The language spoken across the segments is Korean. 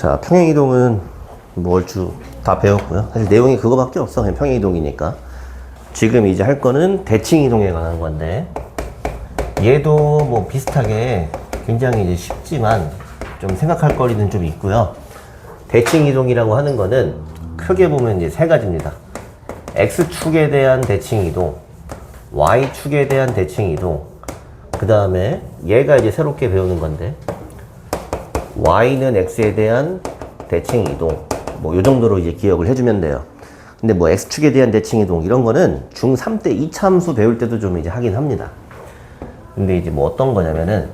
자, 평행이동은 뭐 얼추 다 배웠고요. 사실 내용이 그거밖에 없어. 그냥 평행이동이니까. 지금 이제 할 거는 대칭이동에 관한 건데, 얘도 뭐 비슷하게 굉장히 이제 쉽지만 좀 생각할 거리는 좀 있고요. 대칭이동이라고 하는 거는 크게 보면 이제 세 가지입니다. X축에 대한 대칭이동, Y축에 대한 대칭이동, 그 다음에 얘가 이제 새롭게 배우는 건데, Y는 X에 대한 대칭이동. 뭐 요 정도로 이제 기억을 해주면 돼요. 근데 뭐 X축에 대한 대칭이동 이런 거는 중3 때 이차함수 배울 때도 좀 이제 하긴 합니다. 근데 이제 뭐 어떤 거냐면은,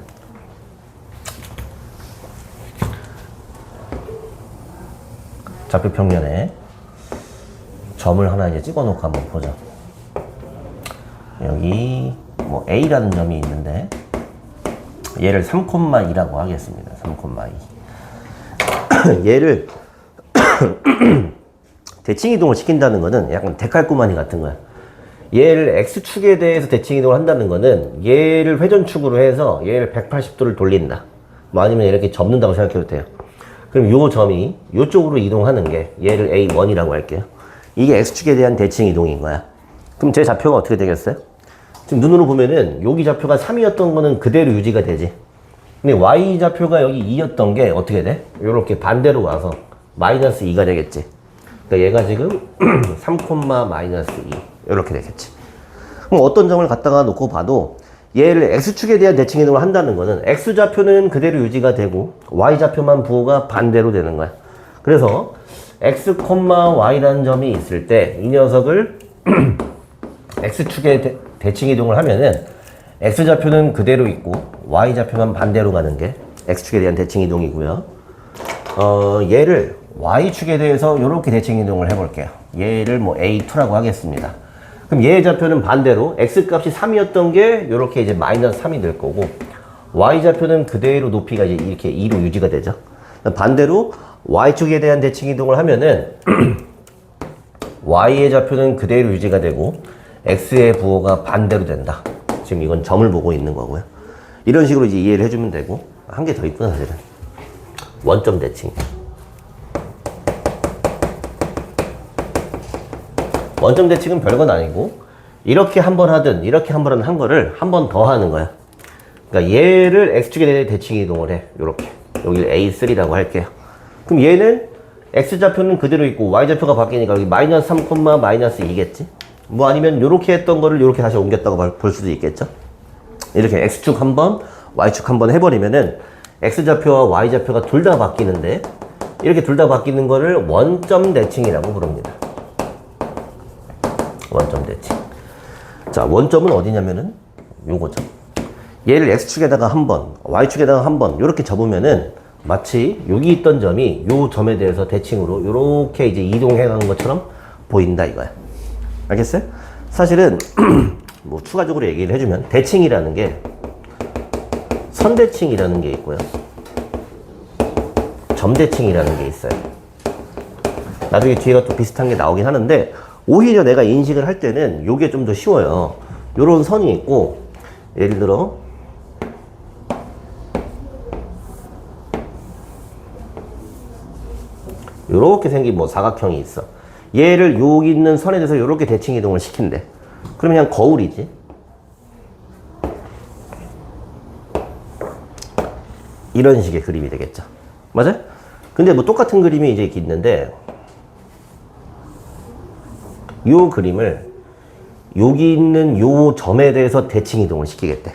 좌표 평면에 점을 하나 이제 찍어 놓고 한번 보죠. 여기 뭐 A라는 점이 있는데, 얘를 3,2라고 하겠습니다. 3,2. 얘를 대칭이동을 시킨다는 거는 약간 데칼코마니 같은 거야. 얘를 X축에 대해서 대칭이동을 한다는 거는 얘를 회전축으로 해서 얘를 180도를 돌린다. 뭐 아니면 이렇게 접는다고 생각해도 돼요. 그럼 요 점이 요쪽으로 이동하는 게 얘를 A1이라고 할게요. 이게 X축에 대한 대칭이동인 거야. 그럼 제 좌표가 어떻게 되겠어요? 지금 눈으로 보면은 여기 좌표가 3이었던 거는 그대로 유지가 되지. 근데 Y 좌표가 여기 2였던 게 어떻게 돼? 요렇게 반대로 와서 마이너스 2가 되겠지. 그러니까 얘가 지금 3, 마이너스 2 이렇게 되겠지. 그럼 어떤 점을 갖다가 놓고 봐도 얘를 X축에 대한 대칭이동을 한다는 거는 X좌표는 그대로 유지가 되고 Y좌표만 부호가 반대로 되는 거야. 그래서 X, Y라는 점이 있을 때 이 녀석을 X축에 대칭이동을 하면은 X좌표는 그대로 있고 Y좌표만 반대로 가는 게 X축에 대한 대칭이동이고요. 얘를 Y축에 대해서 이렇게 대칭이동을 해볼게요. 얘를 뭐 A2라고 하겠습니다. 그럼 얘의 좌표는 반대로 X값이 3이었던 게 이렇게 이제 마이너스 3이 될 거고, Y좌표는 그대로 높이가 이제 이렇게 2로 유지가 되죠. 반대로 Y축에 대한 대칭이동을 하면은 Y의 좌표는 그대로 유지가 되고 X의 부호가 반대로 된다. 지금 이건 점을 보고 있는 거고요. 이런 식으로 이제 이해를 해주면 되고, 한 개 더 있구나 사실은. 원점 대칭. 원점 대칭은 별건 아니고 이렇게 한 번 하든 이렇게 한 번 한 거를 한 번 더 하는 거야. 그러니까 얘를 X축에 대해 대칭 이동을 해. 요렇게. 여기를 A3라고 할게요. 그럼 얘는 X좌표는 그대로 있고 Y좌표가 바뀌니까 여기 마이너스 3, 마이너스 2겠지. 뭐 아니면 요렇게 했던 거를 요렇게 다시 옮겼다고 볼 수도 있겠죠. 이렇게 X축 한 번, Y축 한 번 해버리면은 X좌표와 Y좌표가 둘 다 바뀌는데, 이렇게 둘 다 바뀌는 거를 원점 대칭이라고 부릅니다. 원점 대칭. 자, 원점은 어디냐면은 요거죠. 얘를 X축에다가 한 번, Y축에다가 한 번 요렇게 접으면은 마치 여기 있던 점이 요 점에 대해서 대칭으로 요렇게 이제 이동해 가는 것처럼 보인다 이거야. 알겠어요? 사실은 뭐 추가적으로 얘기를 해주면 대칭이라는 게 선대칭이라는 게 있고요, 점대칭이라는 게 있어요. 나중에 뒤에가 또 비슷한 게 나오긴 하는데, 오히려 내가 인식을 할 때는 요게 좀 더 쉬워요. 요런 선이 있고, 예를 들어 요렇게 생긴 뭐 사각형이 있어. 얘를 여기 있는 선에 대해서 요렇게 대칭 이동을 시킨대. 그러면 그냥 거울이지. 이런 식의 그림이 되겠죠. 맞아요? 근데 뭐 똑같은 그림이 이제 있는데, 요 그림을 여기 있는 요 점에 대해서 대칭 이동을 시키겠대.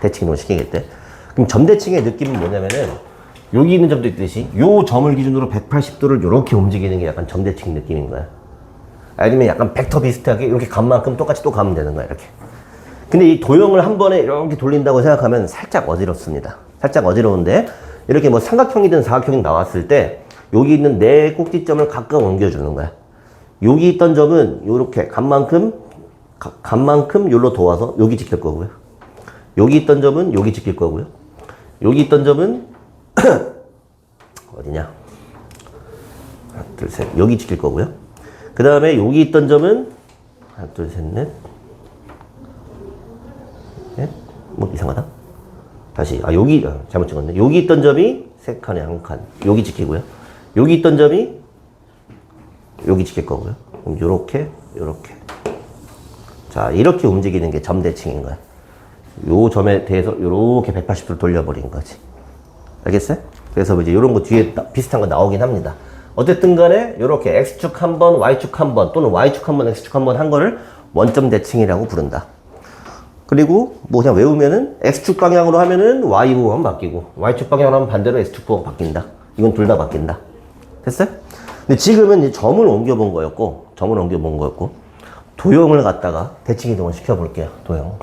대칭 이동을 시키겠대. 그럼 점대칭의 느낌은 뭐냐면은 여기 있는 점도 있듯이 요 점을 기준으로 180도를 요렇게 움직이는 게 약간 점대칭 느낌인 거야. 아니면 약간 벡터 비슷하게 이렇게 간 만큼 똑같이 또 가면 되는 거야, 이렇게. 근데 이 도형을 한 번에 이렇게 돌린다고 생각하면 살짝 어지럽습니다. 살짝 어지러운데, 이렇게 뭐 삼각형이든 사각형이 나왔을 때 여기 있는 네 꼭지점을 가까이 옮겨주는 거야. 여기 있던 점은 요렇게 간 만큼 요로 도와서 여기 지킬 거고요. 여기 있던 점은 여기 지킬 거고요. 여기 있던 점은 어디냐? 하나, 둘, 셋. 여기 지킬 거고요. 그 다음에 여기 있던 점은 하나, 둘, 셋, 넷. 넷? 뭐 이상하다. 다시. 여기 잘못 찍었네. 여기 있던 점이 3칸에 1칸. 여기 지키고요. 여기 있던 점이 여기 찍힐 거고요. 그럼 요렇게, 요렇게. 자, 이렇게 움직이는 게 점 대칭인 거야. 요 점에 대해서 요렇게 180도 돌려버린 거지. 알겠어요? 그래서 이제 요런 거 뒤에 비슷한 거 나오긴 합니다. 어쨌든 간에 요렇게 X축 한 번, Y축 한 번, 또는 Y축 한 번, X축 한 번 한 거를 원점 대칭이라고 부른다. 그리고 뭐 그냥 외우면은 X축 방향으로 하면은 Y 부호만 바뀌고 Y축 방향으로 하면 반대로 X축 부호가 바뀐다. 이건 둘 다 바뀐다. 됐어요? 근데 지금은 이제 점을 옮겨본 거였고, 도형을 갖다가 대칭 이동을 시켜볼게요. 도형.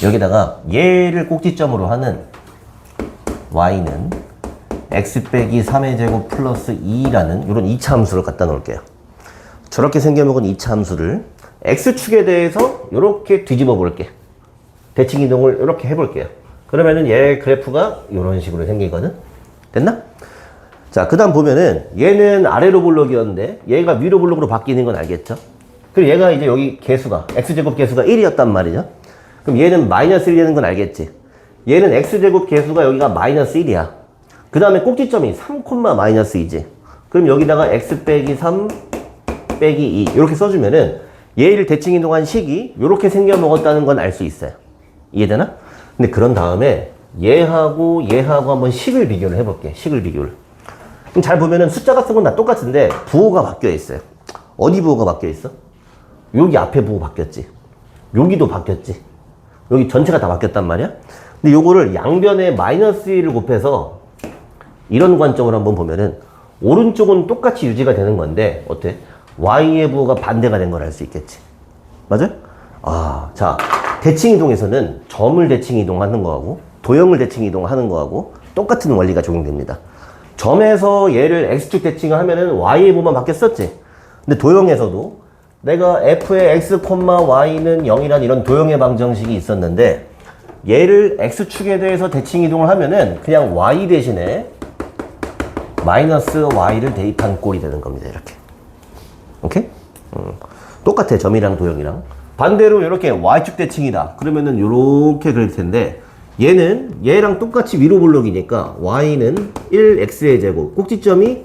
여기다가 얘를 꼭지점으로 하는 y는 x 빼기 3의 제곱 플러스 2라는 이런 2차 함수를 갖다 놓을게요. 저렇게 생겨먹은 2차 함수를 x축에 대해서 이렇게 뒤집어 볼게. 대칭 이동을 이렇게 해볼게요. 그러면은 얘 그래프가 이런 식으로 생기거든. 됐나? 자, 그 다음 보면은 얘는 아래로 볼록이었는데 얘가 위로 볼록으로 바뀌는 건 알겠죠? 그리고 얘가 이제 여기 개수가 x제곱 개수가 1이었단 말이죠. 그럼 얘는 마이너스 1이라는 건 알겠지? 얘는 x제곱 개수가 여기가 마이너스 1이야. 그 다음에 꼭지점이 3, 마이너스 2지. 그럼 여기다가 x 빼기 3 빼기 2 이렇게 써주면은 얘를 대칭 이동한 식이 이렇게 생겨 먹었다는 건 알 수 있어요. 이해되나? 근데 그런 다음에 얘하고 한번 식을 비교를 해볼게. 식을 비교를. 그럼 잘 보면은 숫자 같은 건 다 똑같은데 부호가 바뀌어 있어요. 어디 부호가 바뀌어 있어? 여기 앞에 부호 바뀌었지. 여기도 바뀌었지. 여기 전체가 다 바뀌었단 말이야. 근데 요거를 양변에 마이너스 1을 곱해서 이런 관점으로 한번 보면은 오른쪽은 똑같이 유지가 되는 건데 어때? y의 부호가 반대가 된 걸 알 수 있겠지. 맞아요? 아, 자, 대칭 이동에서는 점을 대칭 이동하는 거하고 도형을 대칭 이동하는 거하고 똑같은 원리가 적용됩니다. 점에서 얘를 x축 대칭을 하면은 y의 부호만 바뀌었었지. 근데 도형에서도 내가 f의 x, y는 0이란 이런 도형의 방정식이 있었는데 얘를 x축에 대해서 대칭 이동을 하면은 그냥 y 대신에 마이너스 y를 대입한 꼴이 되는 겁니다. 이렇게. 오케이? 똑같아. 점이랑 도형이랑. 반대로 이렇게 y축 대칭이다. 그러면은 이렇게 그릴 텐데 얘는 얘랑 똑같이 위로 볼록이니까 y는 1x의 제곱 꼭지점이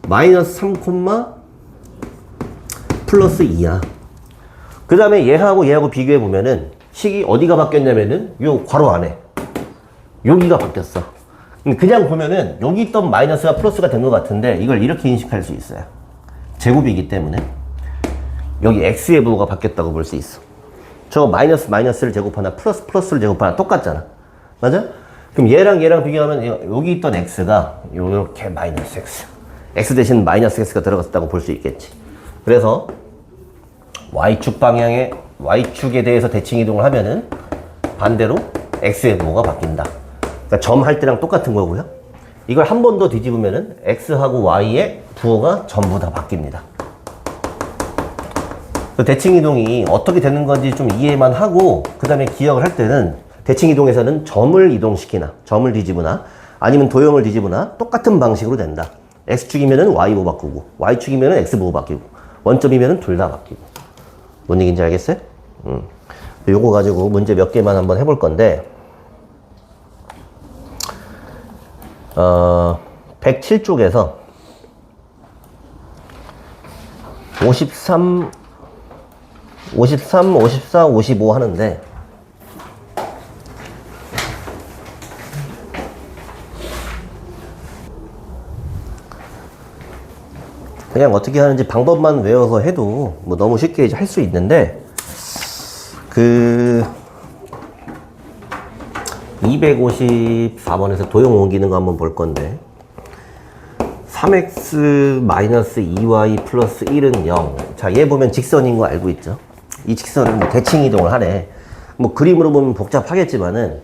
마이너스 3, 플러스 2야. 그 다음에 얘하고 비교해 보면은 식이 어디가 바뀌었냐면은 요 괄호 안에 여기가 바뀌었어. 그냥 보면은 여기 있던 마이너스가 플러스가 된 것 같은데 이걸 이렇게 인식할 수 있어요. 제곱이기 때문에 여기 x의 부호가 바뀌었다고 볼 수 있어. 저거 마이너스를 제곱하나 플러스를 제곱하나 똑같잖아. 맞아? 그럼 얘랑 비교하면 여기 있던 x가 요렇게 마이너스 x 대신 마이너스 x가 들어갔다고 볼 수 있겠지. 그래서 y축에 대해서 대칭 이동을 하면은 반대로 x의 부호가 바뀐다. 그러니까 점 할 때랑 똑같은 거고요. 이걸 한 번 더 뒤집으면은 x하고 y의 부호가 전부 다 바뀝니다. 대칭 이동이 어떻게 되는 건지 좀 이해만 하고 그 다음에 기억을 할 때는 대칭 이동에서는 점을 이동시키나 점을 뒤집으나 아니면 도형을 뒤집으나 똑같은 방식으로 된다. x축이면은 y부호 바꾸고 y축이면은 x부호 바뀌고 원점이면은 둘 다 바뀌고. 뭔 얘기인지 알겠어요? 요거 가지고 문제 몇 개만 한번 해볼 건데 107쪽에서 53, 54, 55 하는데 그냥 어떻게 하는지 방법만 외워서 해도 뭐 너무 쉽게 할 수 있는데 254번에서 도형 옮기는 거 한번 볼 건데 3x-2y 플러스 1은 0. 자, 얘 보면 직선인 거 알고 있죠? 이 직선은 뭐 대칭 이동을 하네. 뭐 그림으로 보면 복잡하겠지만은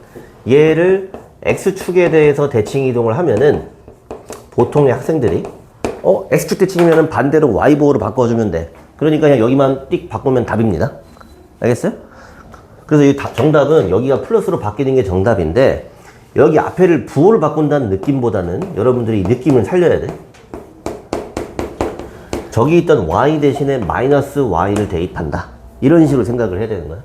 얘를 x축에 대해서 대칭 이동을 하면은 보통의 학생들이 x축 대칭이면은 반대로 y보호로 바꿔주면 돼. 그러니까 그냥 여기만 띡 바꾸면 답입니다. 알겠어요? 그래서 이 정답은 여기가 플러스로 바뀌는 게 정답인데 여기 앞에를 부호를 바꾼다는 느낌보다는 여러분들이 이 느낌을 살려야 돼. 저기 있던 y 대신에 마이너스 y를 대입한다. 이런 식으로 생각을 해야 되는 거야.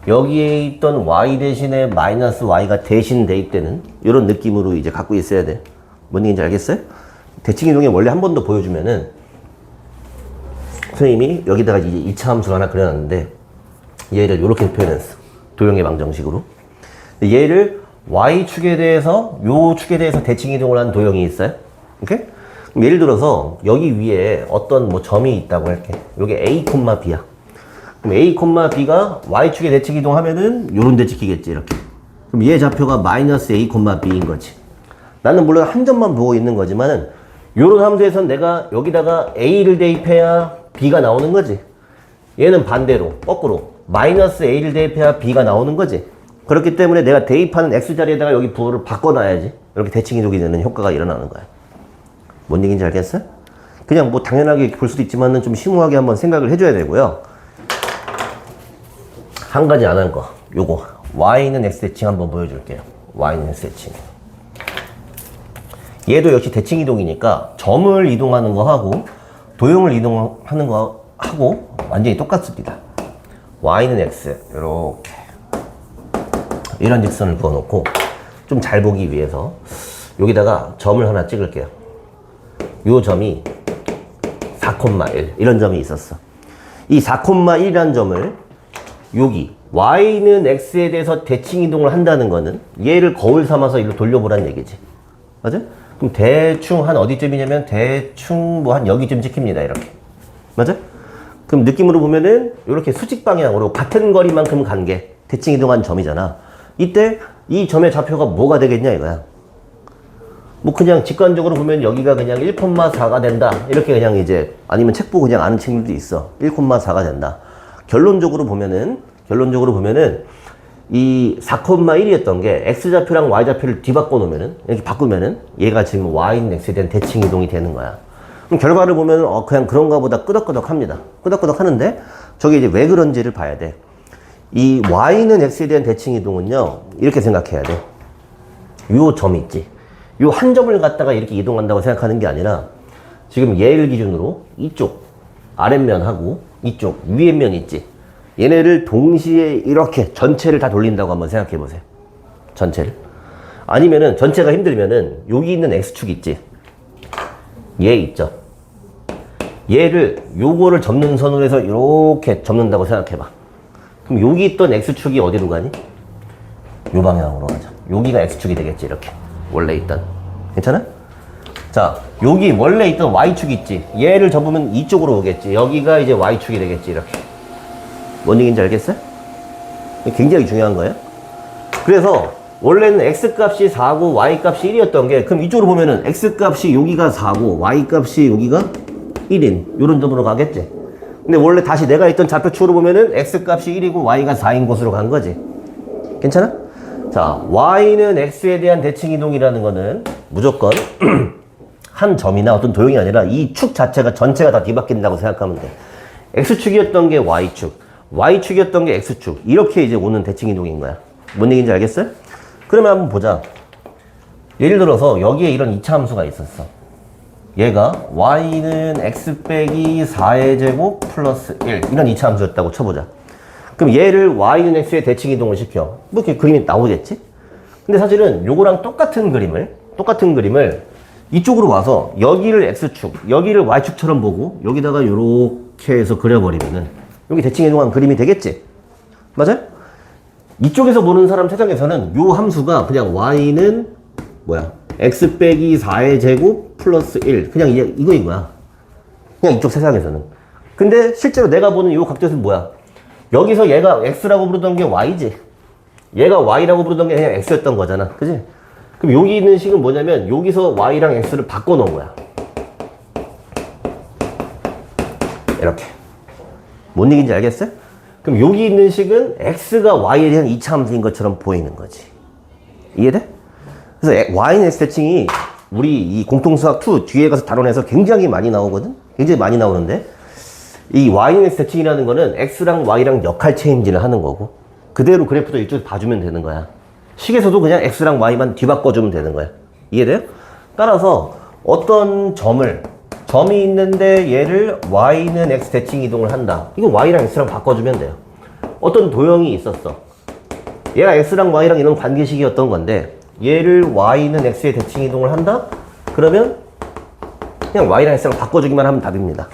여기에 있던 y 대신에 마이너스 y가 대신 대입되는 이런 느낌으로 이제 갖고 있어야 돼. 뭔 얘기인지 알겠어요? 대칭 이동에 원래 한 번 더 보여주면은 선생님이 여기다가 이제 2차 함수를 하나 그려놨는데 얘를 이렇게 표현했어. 도형의 방정식으로. 얘를 y축에 대해서 요 축에 대해서 대칭 이동을 한 도형이 있어요. 오케이? 그럼 예를 들어서 여기 위에 어떤 뭐 점이 있다고 할게. 요게 a, b야. 그럼 a, b가 y축에 대칭 이동하면은 요런 데 찍히겠지 이렇게. 그럼 얘 좌표가 마이너스 a, b인 거지. 나는 물론 한 점만 보고 있는 거지만은 요런 함수에선 내가 여기다가 a를 대입해야 b가 나오는 거지. 얘는 반대로 거꾸로 마이너스 a를 대입해야 b가 나오는 거지. 그렇기 때문에 내가 대입하는 x자리에다가 여기 부호를 바꿔놔야지 이렇게 대칭 이동이 되는 효과가 일어나는 거야. 뭔 얘기인지 알겠어? 그냥 뭐 당연하게 볼 수도 있지만은 좀 심오하게 한번 생각을 해줘야 되고요. 한 가지 안 한 거 요거 y는 x 대칭 한번 보여줄게요. y는 x 대칭. 얘도 역시 대칭 이동이니까 점을 이동하는 거 하고 도형을 이동하는 거 하고 완전히 똑같습니다. y는 x 이렇게 이런 직선을 그어놓고 좀 잘 보기 위해서 여기다가 점을 하나 찍을게요. 요 점이 4,1 이런 점이 있었어. 이 4,1이라는 점을 여기 y는 x에 대해서 대칭 이동을 한다는 거는 얘를 거울 삼아서 이리로 돌려보라는 얘기지. 맞아? 그럼 대충 한 어디쯤이냐면 대충 뭐 한 여기쯤 찍힙니다. 이렇게. 맞아? 그럼 느낌으로 보면은 이렇게 수직 방향으로 같은 거리만큼 간 게 대칭 이동한 점이잖아. 이때 이 점의 좌표가 뭐가 되겠냐 이거야. 뭐 그냥 직관적으로 보면 여기가 그냥 1,4가 된다. 이렇게 그냥 이제 아니면 책 보고 그냥 아는 친구들도 있어. 1,4가 된다. 결론적으로 보면은 이 4,1이었던 게 x좌표랑 y좌표를 뒤바꿔 놓으면은 이렇게 바꾸면은 얘가 지금 y는 x에 대한 대칭 이동이 되는 거야. 그럼 결과를 보면은 그냥 그런가 보다 끄덕끄덕합니다. 끄덕끄덕 하는데 저게 이제 왜 그런지를 봐야 돼. 이 y는 x에 대한 대칭 이동은요 이렇게 생각해야 돼. 요 점 있지. 요 한 점을 갖다가 이렇게 이동한다고 생각하는 게 아니라 지금 얘를 기준으로 이쪽 아랫면하고 이쪽 위에 면 있지. 얘네를 동시에 이렇게 전체를 다 돌린다고 한번 생각해 보세요. 전체를. 아니면은 전체가 힘들면은 여기 있는 x축 있지. 얘 있죠. 얘를 요거를 접는 선으로 해서 이렇게 접는다고 생각해 봐. 그럼 여기 있던 x축이 어디로 가니? 요 방향으로 가자. 여기가 x축이 되겠지. 이렇게 원래 있던. 괜찮아? 자, 여기 원래 있던 y축 있지. 얘를 접으면 이쪽으로 오겠지. 여기가 이제 y축이 되겠지. 이렇게. 뭔 얘기인지 알겠어요? 굉장히 중요한 거예요. 그래서 원래는 x값이 4고 y값이 1이었던 게 그럼 이쪽으로 보면은 x값이 여기가 4고 y값이 여기가 1인 요런 점으로 가겠지. 근데 원래 다시 내가 있던 좌표축으로 보면은 x값이 1이고 y가 4인 곳으로 간 거지. 괜찮아? 자, y는 x에 대한 대칭 이동이라는 거는 무조건 한 점이나 어떤 도형이 아니라 이 축 자체가 전체가 다 뒤바뀐다고 생각하면 돼. x축이었던 게 y축, y축이었던 게 x축 이렇게 이제 오는 대칭 이동인 거야. 뭔 얘기인지 알겠어요? 그러면 한번 보자. 예를 들어서 여기에 이런 2차 함수가 있었어. 얘가 y는 x 빼기 4의 제곱 플러스 1 이런 2차 함수였다고 쳐보자. 그럼 얘를 y는 x에 대칭 이동을 시켜. 뭐 이렇게 그림이 나오겠지? 근데 사실은 요거랑 똑같은 그림을 이쪽으로 와서 여기를 x축, 여기를 y축처럼 보고 여기다가 요렇게 해서 그려버리면은 여기 대칭 이동한 그림이 되겠지? 맞아요? 이쪽에서 보는 사람 세상에서는 요 함수가 그냥 y는 뭐야? x 빼기 4의 제곱 플러스 1 그냥 이거인 거야. 그냥 이쪽 세상에서는. 근데 실제로 내가 보는 요 각도에서는 뭐야? 여기서 얘가 x라고 부르던 게 y지. 얘가 y라고 부르던 게 그냥 x였던 거잖아. 그지? 그럼 여기 있는 식은 뭐냐면 여기서 y랑 x를 바꿔 놓은 거야. 이렇게. 뭔 얘기인지 알겠어요? 그럼 여기 있는 식은 x가 y에 대한 이차함수인 것처럼 보이는 거지. 이해돼? 그래서 y는 x 대칭이 우리 이 공통수학 2 뒤에 가서 다뤄내서 굉장히 많이 나오거든? 굉장히 많이 나오는데 이 y는 x 대칭이라는 거는 x랑 y랑 역할 체인지를 하는 거고 그대로 그래프도 이쪽에서 봐주면 되는 거야. 식에서도 그냥 x랑 y만 뒤바꿔주면 되는 거야. 이해돼요? 따라서 어떤 점이 있는데 얘를 y는 x 대칭 이동을 한다. 이거 y랑 x랑 바꿔주면 돼요. 어떤 도형이 있었어. 얘가 x랑 y랑 이런 관계식이었던 건데 얘를 y는 x에 대칭 이동을 한다? 그러면 그냥 y랑 x랑 바꿔주기만 하면 답입니다.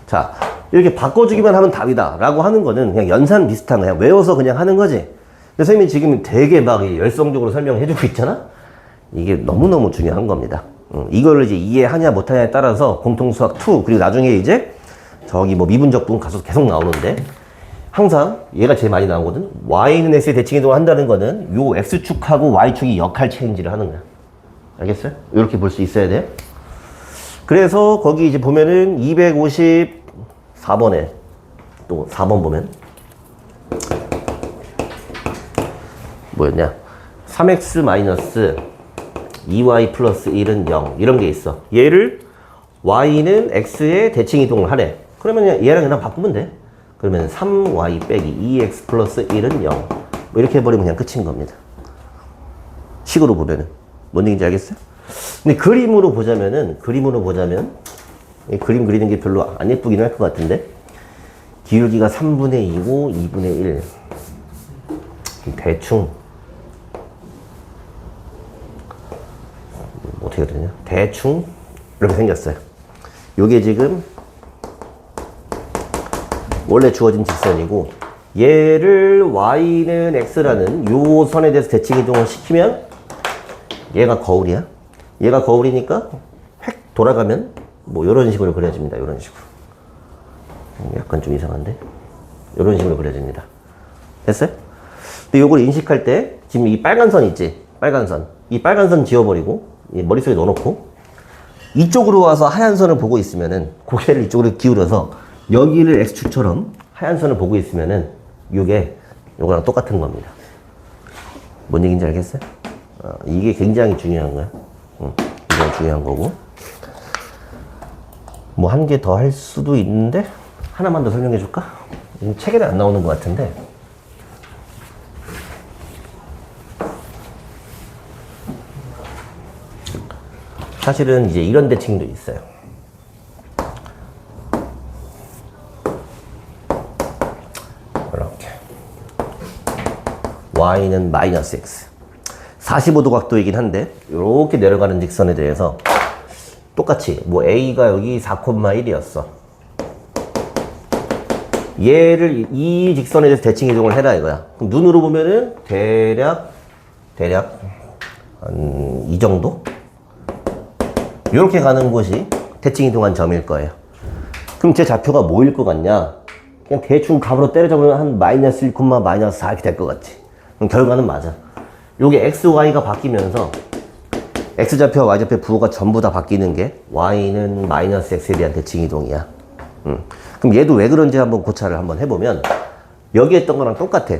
자, 이렇게 바꿔주기만 하면 답이다 라고 하는 거는 그냥 연산 비슷한 거야. 외워서 그냥 하는 거지. 근데 선생님이 지금 되게 막 열성적으로 설명해주고 있잖아? 이게 너무너무 중요한 겁니다. 이걸 이제 이해하냐 못하냐에 따라서 공통수학 2, 그리고 나중에 이제 저기 뭐 미분적 부분 가서 계속 나오는데, 항상 얘가 제일 많이 나오거든. y는 x의 대칭 이동을 한다는 거는 요 x축하고 y축이 역할 체인지를 하는 거야. 알겠어요? 이렇게 볼 수 있어야 돼. 그래서 거기 이제 보면은 254번에 또 4번 보면 뭐였냐? 3x 마이너스 2y 플러스 1은 0 이런 게 있어. 얘를 y는 x의 대칭 이동을 하래. 그러면 얘랑 그냥 바꾸면 돼. 그러면 3y 빼기 2x 플러스 1은 0 뭐 이렇게 해버리면 그냥 끝인 겁니다. 식으로 보면은 뭔 얘기인지 알겠어요? 근데 그림으로 보자면 이 그림 그리는 게 별로 안 예쁘긴 할 것 같은데, 기울기가 3분의 2고 2분의 1 대충 어떻게 되냐? 대충 이렇게 생겼어요. 요게 지금 원래 주어진 직선이고, 얘를 y는 x라는 요 선에 대해서 대칭 이동을 시키면 얘가 거울이야. 얘가 거울이니까 획 돌아가면 뭐 이런 식으로 그려집니다. 이런 식으로. 약간 좀 이상한데? 이런 식으로 그려집니다. 됐어요? 근데 요걸 인식할 때 지금 이 빨간 선 있지? 빨간 선. 이 빨간 선 지워버리고 머릿속에 넣어놓고 이쪽으로 와서 하얀 선을 보고 있으면은 고개를 이쪽으로 기울여서 여기를 x축처럼 하얀 선을 보고 있으면은 요거랑 똑같은 겁니다. 뭔 얘기인지 알겠어요? 이게 굉장히 중요한 거야. 굉장히 중요한 거고. 뭐 한 개 더 할 수도 있는데 하나만 더 설명해 줄까? 책에는 안 나오는 것 같은데. 사실은 이제 이런 대칭도 있어요. 이렇게 y는 마이너스 x 45도 각도이긴 한데 이렇게 내려가는 직선에 대해서 똑같이 뭐 a가 여기 4,1이었어. 얘를 이 직선에 대해서 대칭 이동을 해라 이거야. 그럼 눈으로 보면은 대략 한 이 정도? 이렇게 가는 곳이 대칭 이동한 점일 거예요. 그럼 제 좌표가 뭐일 것 같냐? 그냥 대충 값으로 때려잡으면 한 마이너스 1, 마이너스 4 이렇게 될 것 같지. 그럼 결과는 맞아. 요게 x, y가 바뀌면서 x좌표와 y좌표 부호가 전부 다 바뀌는 게 y는 마이너스 x에 대한 대칭 이동이야. 그럼 얘도 왜 그런지 한번 고찰을 한번 해보면 여기 했던 거랑 똑같아.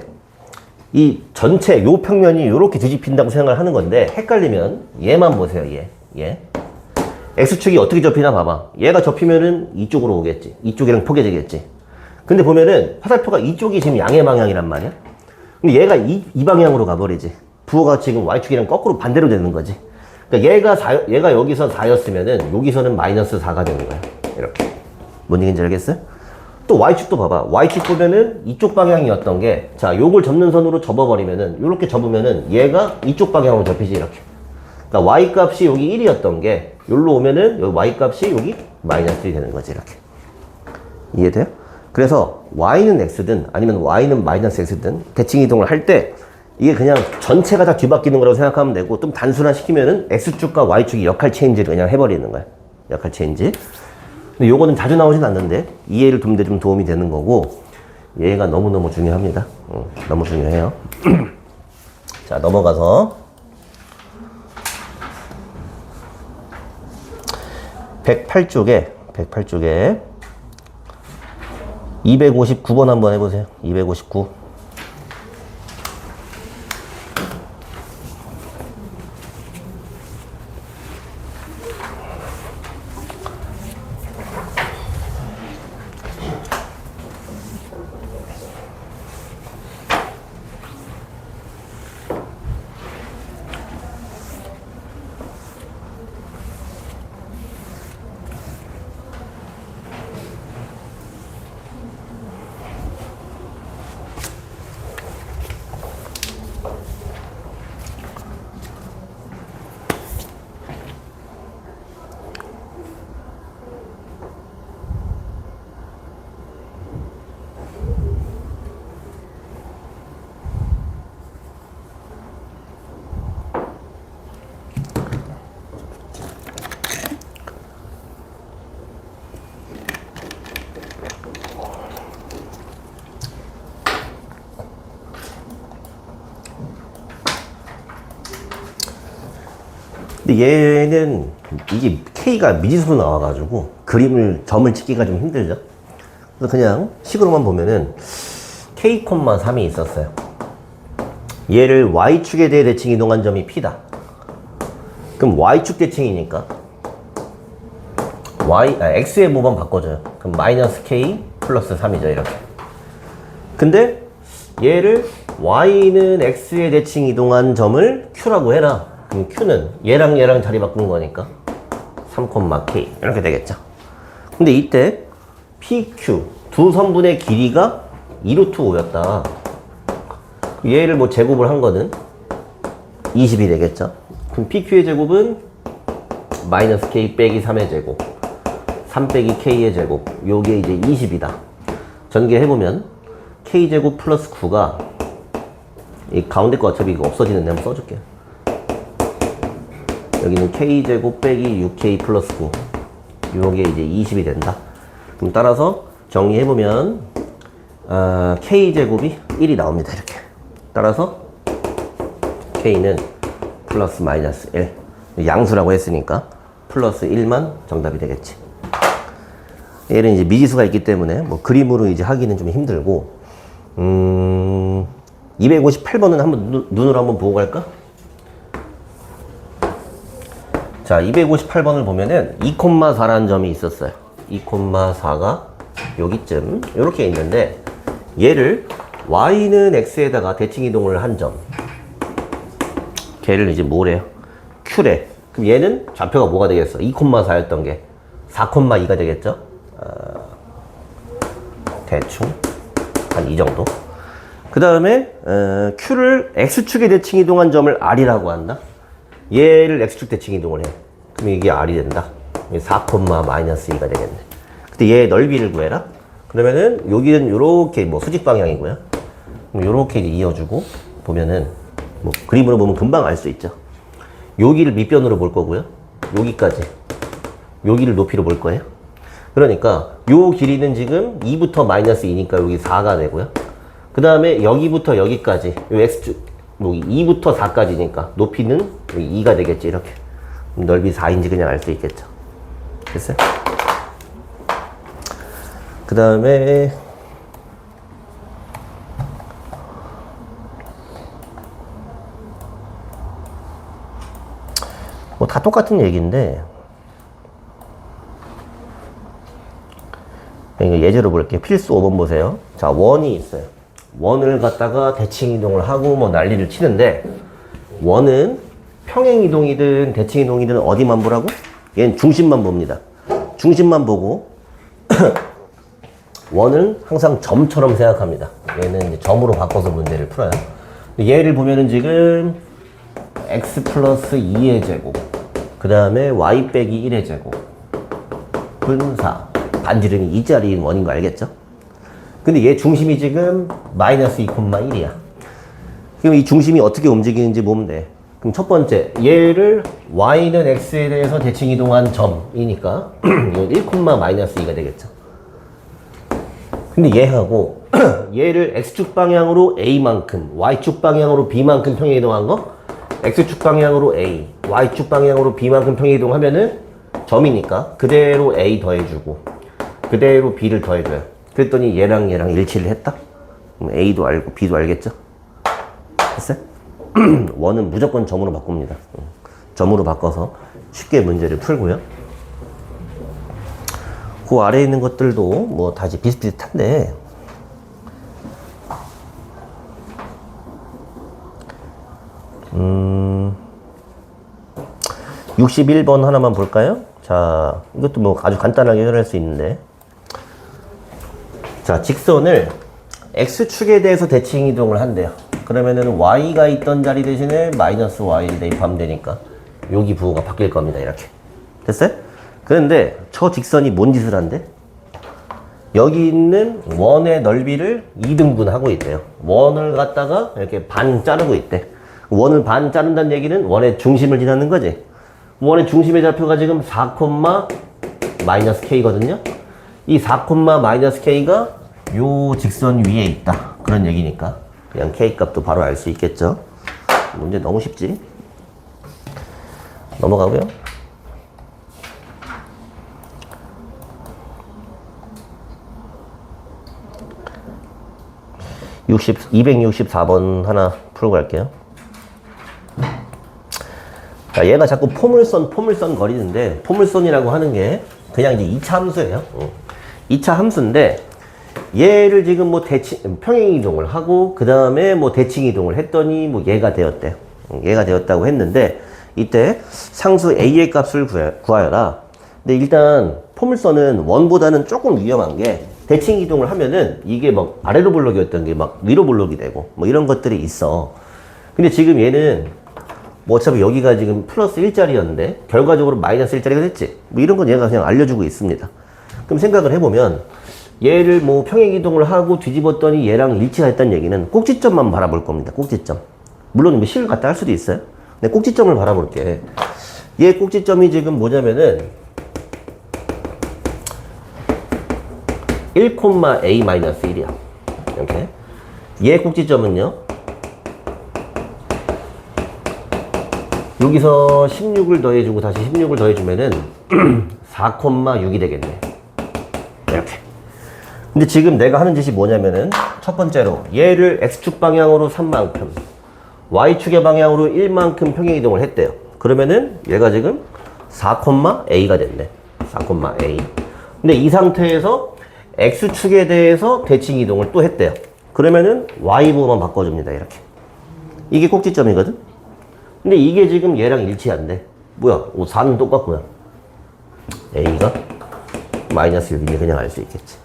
이 전체 요 평면이 이렇게 뒤집힌다고 생각을 하는 건데 헷갈리면 얘만 보세요. 얘. x축이 어떻게 접히나 봐봐. 얘가 접히면은 이쪽으로 오겠지. 이쪽이랑 포개지겠지. 근데 보면은 화살표가 이쪽이 지금 양의 방향이란 말이야. 근데 얘가 이 방향으로 가버리지. 부호가 지금 y축이랑 거꾸로 반대로 되는 거지. 그러니까 얘가 여기서 4였으면은 여기서는 마이너스 4가 되는 거야. 이렇게. 뭔 얘기인지 알겠어요? 또 y축도 봐봐. y축 보면은 이쪽 방향이었던 게, 자, 요걸 접는 선으로 접어버리면은, 요렇게 접으면은 얘가 이쪽 방향으로 접히지, 이렇게. 그러니까 y 값이 여기 1이었던 게, 여기로 오면은 여기 y 값이 여기 마이너스 1이 되는 거지, 이렇게. 이해돼요? 그래서 y는 x든 아니면 y는 마이너스 x든 대칭 이동을 할 때 이게 그냥 전체가 다 뒤바뀌는 거라고 생각하면 되고, 좀 단순화 시키면은 x축과 y축이 역할 체인지를 그냥 해버리는 거야. 역할 체인지. 근데 요거는 자주 나오진 않는데 이해를 돕는 데 좀 도움이 되는 거고, 얘가 너무너무 중요합니다. 너무 중요해요. 자, 넘어가서 108쪽에 259번 한번 해보세요. 259. 근데 얘는 이게 K가 미지수로 나와가지고 점을 찍기가 좀 힘들죠. 그래서 그냥 식으로만 보면은 K, 3이 있었어요. 얘를 Y축에 대해 대칭 이동한 점이 P다. 그럼 Y축 대칭이니까 X의 모반 바꿔줘요. 그럼 마이너스 K 플러스 3이죠, 이렇게. 근데 얘를 Y는 X에 대칭 이동한 점을 Q라고 해라. 그럼 Q는 얘랑 자리 바꾼 거니까 3,K 이렇게 되겠죠. 근데 이때 PQ 두 선분의 길이가 2루트 5였다. 얘를 뭐 제곱을 한 거는 20이 되겠죠. 그럼 PQ의 제곱은 마이너스 K 빼기 3의 제곱, 3 빼기 K의 제곱, 요게 이제 20이다. 전개해보면 K제곱 플러스 9가 이 가운데 거 어차피 이거 없어지는데 한번 써줄게요. 여기는 K제곱 빼기 6K 플러스 9, 요게 이제 20이 된다. 그럼 따라서 정리해보면 K제곱이 1이 나옵니다. 이렇게. 따라서 K는 플러스 마이너스 1, 양수라고 했으니까 플러스 1만 정답이 되겠지. 얘는 이제 미지수가 있기 때문에 뭐 그림으로 이제 하기는 좀 힘들고 258번은 한번 눈으로 한번 보고 갈까? 자, 258번을 보면은 2,4라는 점이 있었어요. 2,4가 여기쯤 이렇게 있는데 얘를 Y는 X에다가 대칭 이동을 한 점, 걔를 이제 뭐래요? Q래. 그럼 얘는 좌표가 뭐가 되겠어? 2,4였던 게 4,2가 되겠죠? 대충 한 이 정도. 그 다음에 Q를 X축에 대칭 이동한 점을 R이라고 한다. 얘를 X축 대칭 이동을 해. 그럼 이게 R이 된다. 4,-2가 되겠네. 근데 얘의 넓이를 구해라. 그러면은 여기는 요렇게 뭐 수직 방향이고요. 요렇게 이어주고 보면은 뭐 그림으로 보면 금방 알 수 있죠. 여기를 밑변으로 볼 거고요. 여기까지 여기를 높이로 볼 거예요. 그러니까 요 길이는 지금 2부터 마이너스 2니까 여기 4가 되고요. 그 다음에 여기부터 여기까지 요 X축 여기 2부터 4까지니까 높이는 여기 2가 되겠지. 이렇게 넓이 4인지 그냥 알 수 있겠죠. 됐어요? 그 다음에 뭐 다 똑같은 얘기인데 예제로 볼게요. 필수 5번 보세요. 자, 원이 있어요. 원을 갖다가 대칭 이동을 하고 뭐 난리를 치는데 원은 평행 이동이든 대칭 이동이든 어디만 보라고? 얘는 중심만 봅니다. 중심만 보고 원은 항상 점처럼 생각합니다. 얘는 이제 점으로 바꿔서 문제를 풀어요. 얘를 보면은 지금 x 플러스 2의 제곱, 그 다음에 y 빼기 1의 제곱, 분사, 반지름이 이 자리인 원인 거 알겠죠? 근데 얘 중심이 지금 마이너스 2,1이야. 그럼 이 중심이 어떻게 움직이는지 보면 돼. 그럼 첫 번째, 얘를 y는 x에 대해서 대칭 이동한 점이니까 이거 1,-2가 되겠죠. 근데 얘하고 얘를 x축 방향으로 a만큼, y축 방향으로 b만큼 평행 이동한 거, x축 방향으로 a, y축 방향으로 b만큼 평행 이동하면은 점이니까 그대로 a 더해주고 그대로 b를 더해줘요. 그랬더니 얘랑 일치를 했다? 그럼 a도 알고 b도 알겠죠? 됐어요? 원은 무조건 점으로 바꿉니다. 점으로 바꿔서 쉽게 문제를 풀고요. 그 아래에 있는 것들도 뭐 다시 비슷비슷한데 61번 하나만 볼까요? 자, 이것도 뭐 아주 간단하게 해결할 수 있는데 자, 직선을 x축에 대해서 대칭 이동을 한대요. 그러면은 y가 있던 자리 대신에 마이너스 y를 대입하면 되니까 여기 부호가 바뀔 겁니다. 이렇게. 됐어요? 그런데 저 직선이 뭔 짓을 한대? 여기 있는 원의 넓이를 2등분 하고 있대요. 원을 갖다가 이렇게 반 자르고 있대. 원을 반 자른다는 얘기는 원의 중심을 지나는 거지. 원의 중심의 좌표가 지금 4,-k거든요. 이 4,-k가 요 직선 위에 있다. 그런 얘기니까 그냥 k 값도 바로 알 수 있겠죠. 문제 너무 쉽지? 넘어가고요. 264번 하나 풀고 갈게요. 자, 얘가 자꾸 포물선 거리는데, 포물선이라고 하는 게 그냥 이제 2차 함수예요. 2차 함수인데, 얘를 지금 뭐 평행 이동을 하고, 그 다음에 뭐 대칭 이동을 했더니 뭐 얘가 되었대요. 얘가 되었다고 했는데, 이때 상수 A의 값을 구하여라. 근데 일단 포물선은 원보다는 조금 위험한 게, 대칭 이동을 하면은 이게 막 아래로 볼록이었던 게 막 위로 볼록이 되고 뭐 이런 것들이 있어. 근데 지금 얘는 뭐 어차피 여기가 지금 플러스 1짜리였는데 결과적으로 마이너스 1짜리가 됐지. 뭐 이런 건 얘가 그냥 알려주고 있습니다. 그럼 생각을 해보면 얘를 뭐 평행 이동을 하고 뒤집었더니 얘랑 일치가 했다는 얘기는 꼭지점만 바라볼 겁니다. 꼭지점. 물론 뭐 실을 갖다 할 수도 있어요. 근데 꼭지점을 바라볼게. 얘 꼭지점이 지금 뭐냐면은 1,a-1이야. 이렇게. 얘 꼭지점은요. 여기서 16을 더해주고 다시 16을 더해주면은 4,6이 되겠네. 이렇게. 근데 지금 내가 하는 짓이 뭐냐면은 첫 번째로 얘를 x축 방향으로 3만큼 y축의 방향으로 1만큼 평행 이동을 했대요. 그러면은 얘가 지금 4,a가 됐네. 4,a. 근데 이 상태에서 x축에 대해서 대칭 이동을 또 했대요. 그러면은 y부호만 바꿔줍니다. 이렇게. 이게 꼭지점이거든. 근데 이게 지금 얘랑 일치한대. 뭐야? 4는 똑같구나. a가 마이너스 6인지 그냥 알 수 있겠지.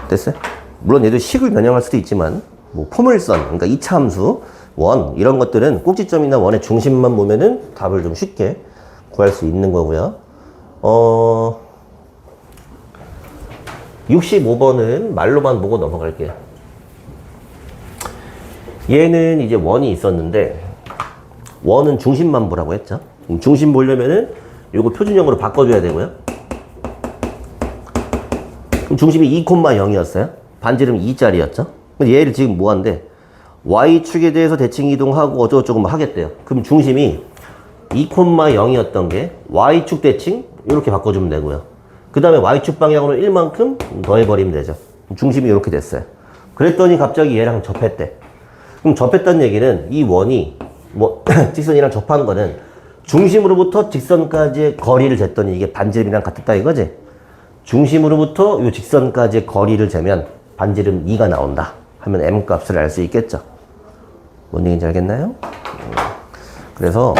됐어요? 물론 얘도 식을 변형할 수도 있지만 뭐 포물선, 그러니까 2차 함수, 원 이런 것들은 꼭지점이나 원의 중심만 보면은 답을 좀 쉽게 구할 수 있는 거고요. 65번은 말로만 보고 넘어갈게요. 얘는 이제 원이 있었는데 원은 중심만 보라고 했죠. 중심 보려면은 요거 표준형으로 바꿔줘야 되고요. 그럼 중심이 2,0이었어요. 반지름 2짜리였죠. 얘를 지금 뭐 한대? Y축에 대해서 대칭 이동하고 어쩌고저쩌고 뭐 하겠대요. 그럼 중심이 2,0이었던 게 Y축 대칭 이렇게 바꿔주면 되고요. 그 다음에 Y축 방향으로 1만큼 더해버리면 되죠. 중심이 이렇게 됐어요. 그랬더니 갑자기 얘랑 접했대. 그럼 접했다는 얘기는 이 원이 뭐 직선이랑 접한 거는 중심으로부터 직선까지의 거리를 쟀더니 이게 반지름이랑 같았다 이거지? 중심으로부터 이 직선까지의 거리를 재면 반지름 2가 나온다 하면 m 값을 알 수 있겠죠. 뭔 얘기인지 알겠나요? 그래서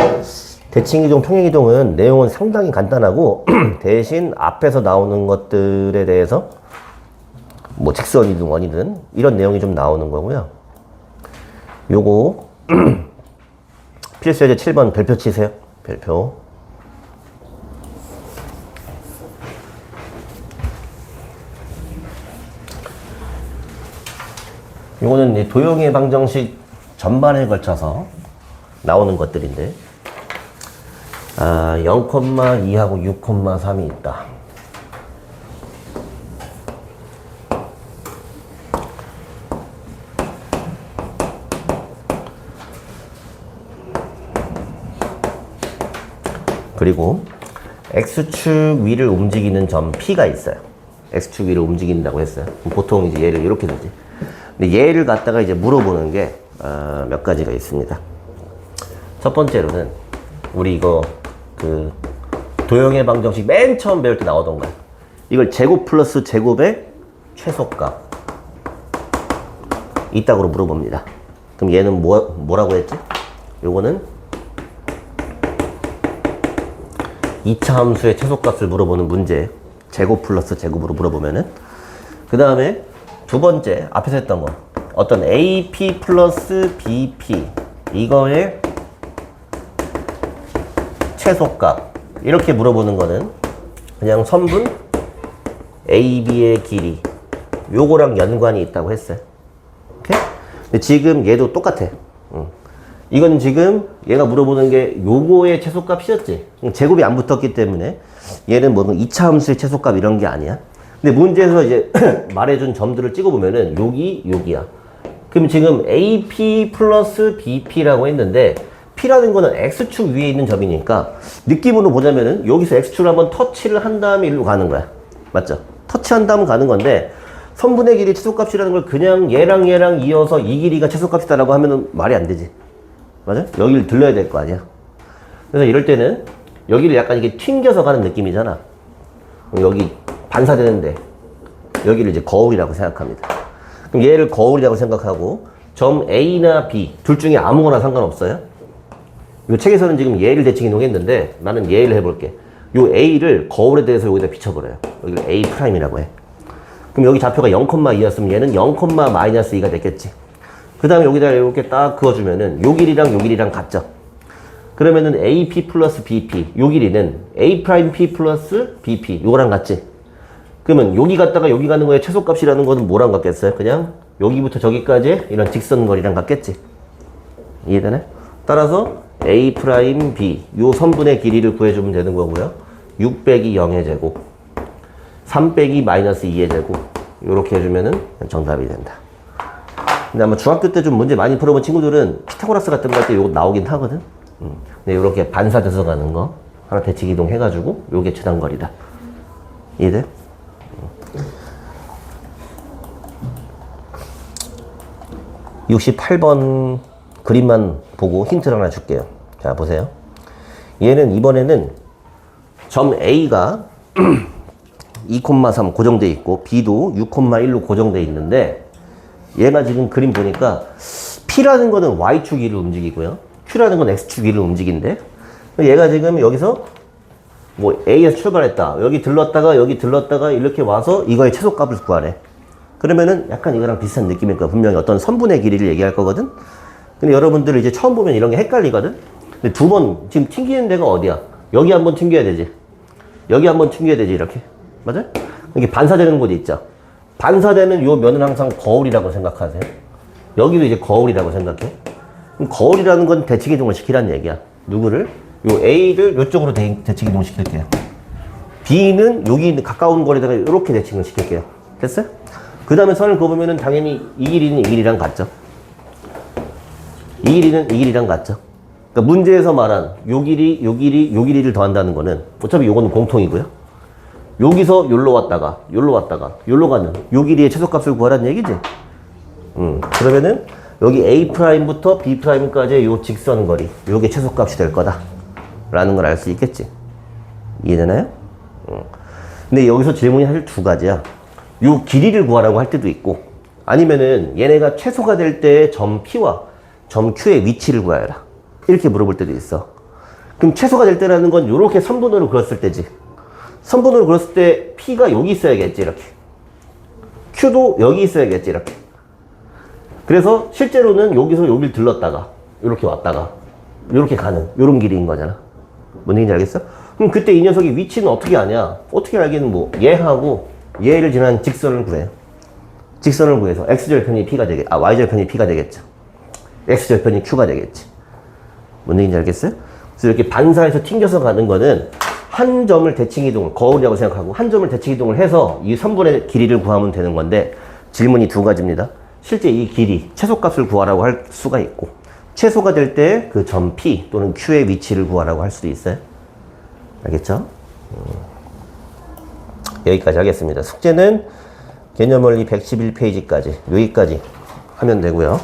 대칭이동, 평행이동은 내용은 상당히 간단하고 대신 앞에서 나오는 것들에 대해서 뭐 직선이든 원이든 이런 내용이 좀 나오는 거고요. 요거 필수예제 7번 별표 치세요. 별표. 요거는 도형의 방정식 전반에 걸쳐서 나오는 것들인데 0,2하고 6,3이 있다. 그리고 x축 위를 움직이는 점 P가 있어요. x축 위를 움직인다고 했어요. 보통 이제 얘를 이렇게 되지. 근데 얘를 갖다가 이제 물어보는 게 몇 가지가 있습니다. 첫 번째로는 우리 이거 그 도형의 방정식 맨 처음 배울 때 나오던 거야. 이걸 제곱 플러스 제곱의 최소값 이따구로 물어봅니다. 그럼 얘는 뭐라고 했지? 요거는 2차 함수의 최소값을 물어보는 문제. 제곱 플러스 제곱으로 물어보면은. 그 다음에 두 번째 앞에서 했던 거 어떤 AP 플러스 BP 이거의 최소값 이렇게 물어보는 거는 그냥 선분 AB의 길이 요거랑 연관이 있다고 했어요. 오케이? 근데 지금 얘도 똑같아. 이건 지금 얘가 물어보는 게 요거의 최소값이었지. 제곱이 안 붙었기 때문에 얘는 뭐 2차 함수의 최소값 이런 게 아니야. 근데 문제에서 이제 말해준 점들을 찍어보면은 여기야. 그럼 지금 AP 플러스 BP라고 했는데 P라는 거는 X축 위에 있는 점이니까 느낌으로 보자면은 여기서 X축을 한번 터치를 한 다음에 일로 가는 거야. 맞죠? 터치한 다음 가는 건데 선분의 길이 최소값이라는 걸 그냥 얘랑 이어서 이 길이가 최소값이다라고 하면은 말이 안 되지. 맞아? 여기를 들러야 될 거 아니야. 그래서 이럴 때는 여기를 약간 이게 튕겨서 가는 느낌이잖아. 여기 반사되는데 여기를 이제 거울이라고 생각합니다. 그럼 얘를 거울이라고 생각하고 점 A나 B 둘 중에 아무거나 상관없어요. 이 책에서는 지금 얘를 대칭 이동했는데 나는 얘를 해볼게. 요 A를 거울에 대해서 여기다 비춰버려요. 여기를 A'이라고 해. 그럼 여기 좌표가 0,2였으면 얘는 0,-2가 됐겠지. 그 다음에 여기다 이렇게 딱 그어주면은 요 길이랑 같죠. 그러면은 AP 플러스 BP 요 길이는 A'P 플러스 BP 요거랑 같지. 그러면 여기 갔다가 여기 가는 거에 최소값이라는 거는 뭐랑 같겠어요? 그냥 여기부터 저기까지 이런 직선거리랑 같겠지. 이해되네? 따라서 A'B 요 선분의 길이를 구해주면 되는 거고요. 6 빼기 0의 제곱 3 빼기 마이너스 2의 제곱 요렇게 해주면은 정답이 된다. 근데 아마 중학교 때 좀 문제 많이 풀어본 친구들은 피타고라스 같은 거 할 때 요거 나오긴 하거든. 근데 요렇게 반사돼서 가는 거 하나 대칭 이동 해가지고 요게 최단거리다. 이해돼? 68번 그림만 보고 힌트를 하나 줄게요. 자, 보세요. 얘는 이번에는 점 A가 2,3 고정돼 있고 B도 6,1로 고정돼 있는데 얘가 지금 그림 보니까 P라는 거는 Y축 위를 움직이고요. Q라는 건 X축 위를 움직인데 얘가 지금 여기서 뭐 A에서 출발했다. 여기 들렀다가 이렇게 와서 이거의 최소값을 구하래. 그러면은 약간 이거랑 비슷한 느낌일 거야. 분명히 어떤 선분의 길이를 얘기할 거거든. 근데 여러분들 이제 처음 보면 이런 게 헷갈리거든. 근데 두 번 지금 튕기는 데가 어디야? 여기 한번 튕겨야 되지. 여기 한번 튕겨야 되지. 이렇게. 맞아? 이게 반사되는 곳이 있죠. 반사되는 요 면은 항상 거울이라고 생각하세요. 여기도 이제 거울이라고 생각해. 그럼 거울이라는 건 대칭 이동을 시키라는 얘기야. 누구를? 요 A를 요쪽으로 대칭 이동 시킬게요. B는 여기 있는 가까운 거리다가 이렇게 대칭을 시킬게요. 됐어요? 그 다음에 선을 그어보면은 당연히 이 길이는 이 길이랑 같죠. 이 길이는 이 길이랑 같죠. 그러니까 문제에서 말한 요 길이를 더한다는 거는 어차피 요거는 공통이고요. 여기서 요로 왔다가 요로 가는 요 길이의 최소값을 구하라는 얘기지. 그러면은 여기 A'부터 B'까지의 요 직선 거리 요게 최소값이 될 거다 라는 걸 알 수 있겠지. 이해되나요? 근데 여기서 질문이 사실 두 가지야. 요 길이를 구하라고 할 때도 있고 아니면은 얘네가 최소가 될 때 점 P와 점 Q의 위치를 구하여라 이렇게 물어볼 때도 있어. 그럼 최소가 될 때라는 건 요렇게 선분으로 그렸을 때지. 선분으로 그렸을 때 P가 여기 있어야겠지 이렇게. Q도 여기 있어야겠지 이렇게. 그래서 실제로는 여기서 여길 들렀다가 이렇게 왔다가 이렇게 가는 요런 길이인 거잖아. 뭔 얘기인지 알겠어? 그럼 그때 이 녀석의 위치는 어떻게 아냐? 어떻게 알기는 뭐 얘하고 얘를 지난 직선을 구해요. 직선을 구해서 x절편이 P가 y절편이 P가 되겠죠. x절편이 Q가 되겠지. 뭔 얘기인지 알겠어요? 그래서 이렇게 반사해서 튕겨서 가는 거는 한 점을 대칭 이동을 거울이라고 생각하고 한 점을 대칭 이동을 해서 이 선분의 길이를 구하면 되는 건데 질문이 두 가지입니다. 실제 이 길이 최소값을 구하라고 할 수가 있고 최소가 될 때 그 점 P 또는 Q의 위치를 구하라고 할 수도 있어요. 알겠죠? 여기까지 하겠습니다. 숙제는 개념원리 111페이지까지 여기까지 하면 되고요.